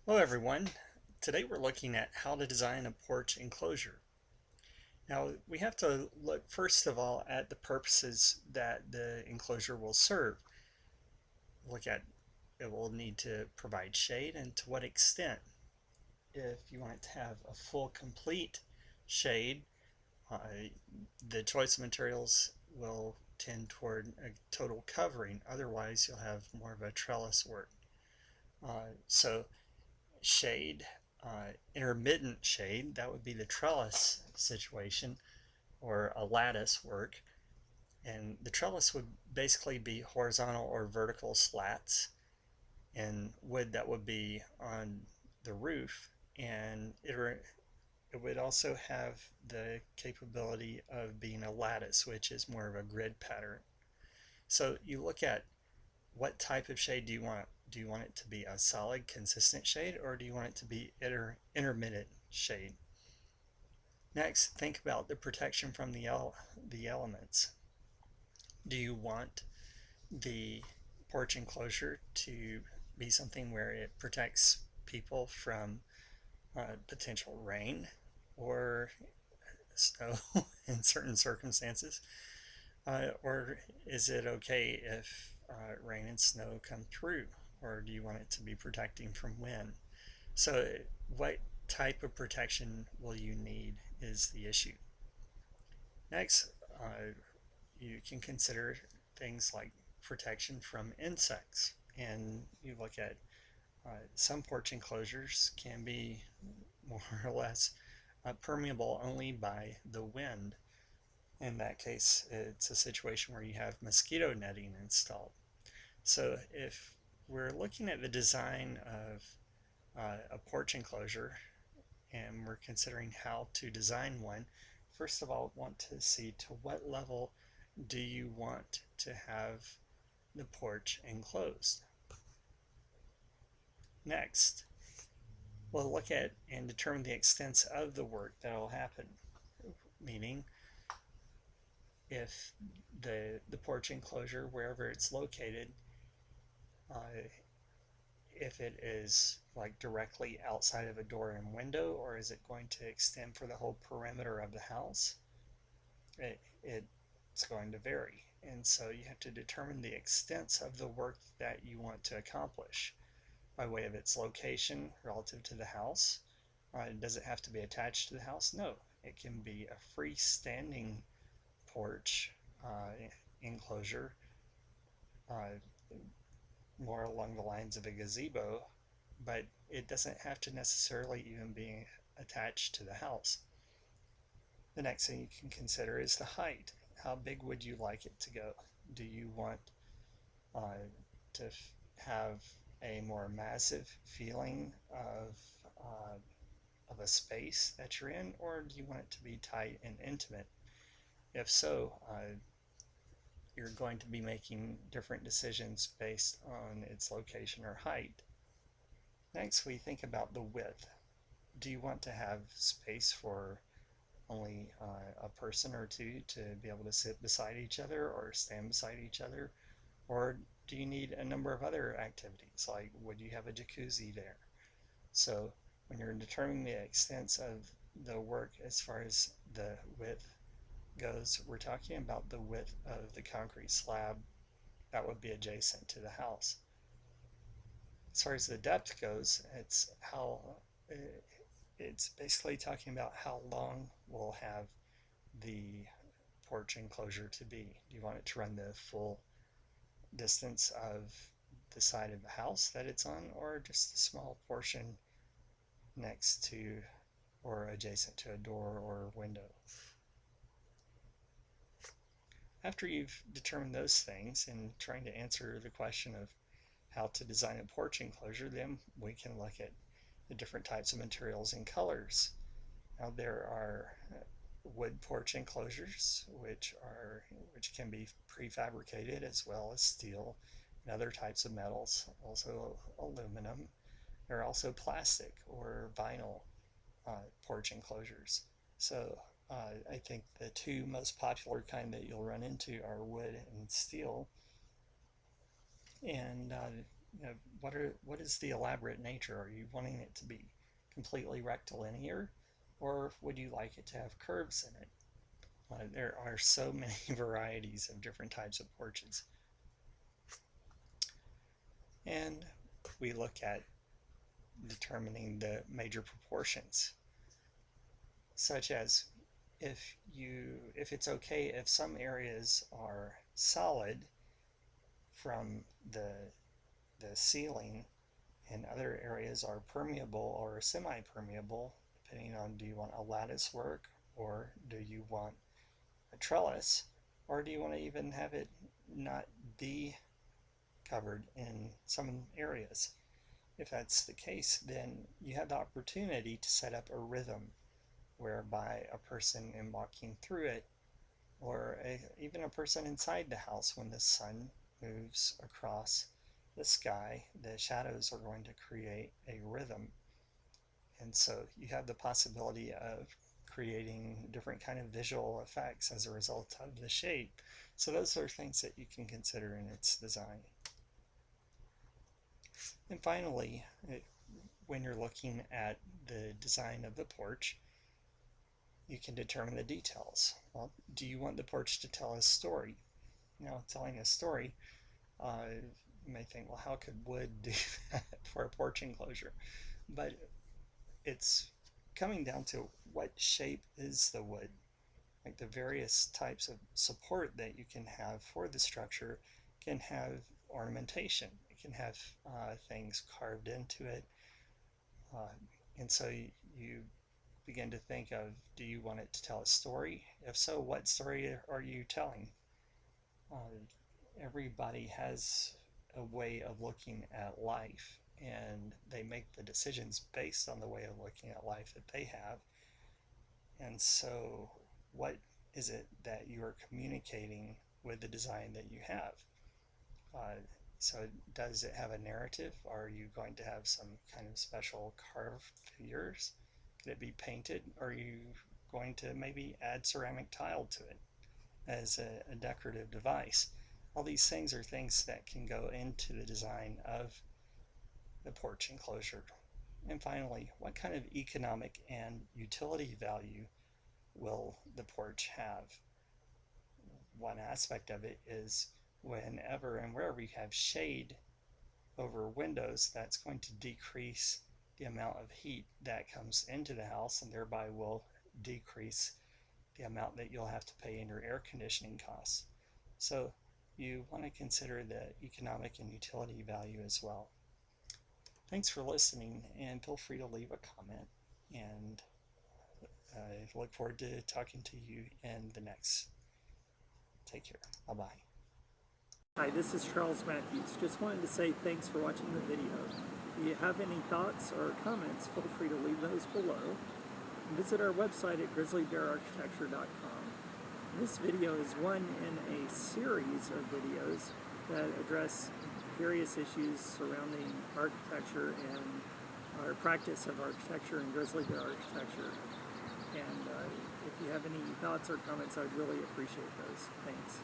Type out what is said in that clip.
Hello everyone. Today we're looking at how to design a porch enclosure. Now we have to look first of all at the purposes that the enclosure will serve. Look at it will need to provide shade and to what extent. If you want it to have a full complete shade, the choice of materials will tend toward a total covering. Otherwise you'll have more of a trellis work. So shade, intermittent shade, that would be the trellis situation or a lattice work. And the trellis would basically be horizontal or vertical slats in wood that would be on the roof. And it would also have the capability of being a lattice, which is more of a grid pattern. So you look at what type of shade do you want? Do you want it to be a solid, consistent shade, or do you want it to be intermittent shade? Next, think about the protection from the elements. Do you want the porch enclosure to be something where it protects people from potential rain or snow in certain circumstances? Or is it okay if rain and snow come through? Or do you want it to be protecting from wind? So what type of protection will you need is the issue. Next, you can consider things like protection from insects. And you look at some porch enclosures can be more or less permeable only by the wind. In that case, it's a situation where you have mosquito netting installed. So if we're looking at the design of a porch enclosure and we're considering how to design one, first of all, want to see to what level do you want to have the porch enclosed. Next, we'll look at and determine the extents of the work that will happen, meaning if the porch enclosure, wherever it's located, if it is like directly outside of a door and window, or is it going to extend for the whole perimeter of the house, it's going to vary. And so you have to determine the extents of the work that you want to accomplish by way of its location relative to the house. Does it have to be attached to the house? No, it can be a freestanding porch enclosure, uh, more along the lines of a gazebo, but it doesn't have to necessarily even be attached to the house. The next thing you can consider is the height. How big would you like it to go? Do you want uh, to have a more massive feeling of a space that you're in, or do you want it to be tight and intimate? If so, you're going to be making different decisions based on its location or height. Next, we think about the width. Do you want to have space for only a person or two to be able to sit beside each other or stand beside each other? Or do you need a number of other activities, like would you have a jacuzzi there? So when you're determining the extents of the work as far as the width goes, we're talking about the width of the concrete slab that would be adjacent to the house. As far as the depth goes, it's basically talking about how long we'll have the porch enclosure to be. Do you want it to run the full distance of the side of the house that it's on, or just a small portion next to or adjacent to a door or window? After you've determined those things and trying to answer the question of how to design a porch enclosure, then we can look at the different types of materials and colors. Now there are wood porch enclosures which can be prefabricated, as well as steel and other types of metals, also aluminum. There are also plastic or vinyl porch enclosures. So I think the two most popular kind that you'll run into are wood and steel. And what is the elaborate nature? Are you wanting it to be completely rectilinear, or would you like it to have curves in it? There are so many varieties of different types of porches. And we look at determining the major proportions, such as if it's okay if some areas are solid from the ceiling and other areas are permeable or semi-permeable, depending on, do you want a lattice work, or do you want a trellis, or do you want to even have it not be covered in some areas? If that's the case, then you have the opportunity to set up a rhythm whereby a person in walking through it, or even a person inside the house, when the sun moves across the sky, the shadows are going to create a rhythm. And so you have the possibility of creating different kind of visual effects as a result of the shape. So those are things that you can consider in its design. And finally, when you're looking at the design of the porch, you can determine the details. Well, do you want the porch to tell a story? Now, telling a story, you may think, well, how could wood do that for a porch enclosure? But it's coming down to what shape is the wood. Like the various types of support that you can have for the structure can have ornamentation. It can have things carved into it. And so you begin to think of, do you want it to tell a story? If so, what story are you telling? Everybody has a way of looking at life, and they make the decisions based on the way of looking at life that they have. And so what is it that you are communicating with the design that you have? So does it have a narrative? Are you going to have some kind of special carved figures? Could it be painted? Are you going to maybe add ceramic tile to it as a decorative device? All these things are things that can go into the design of the porch enclosure. And finally, what kind of economic and utility value will the porch have? One aspect of it is whenever and wherever you have shade over windows, that's going to decrease the amount of heat that comes into the house, and thereby will decrease the amount that you'll have to pay in your air conditioning costs. So you want to consider the economic and utility value as well. Thanks for listening, and feel free to leave a comment, and I look forward to talking to you in the next. Take care. Bye-bye. Hi, this is Charles Matthews. Just wanted to say thanks for watching the video. If you have any thoughts or comments, feel free to leave those below. Visit our website at grizzlybeararchitecture.com. This video is one in a series of videos that address various issues surrounding architecture and our practice of architecture and grizzly bear architecture. And if you have any thoughts or comments, I'd really appreciate those. Thanks.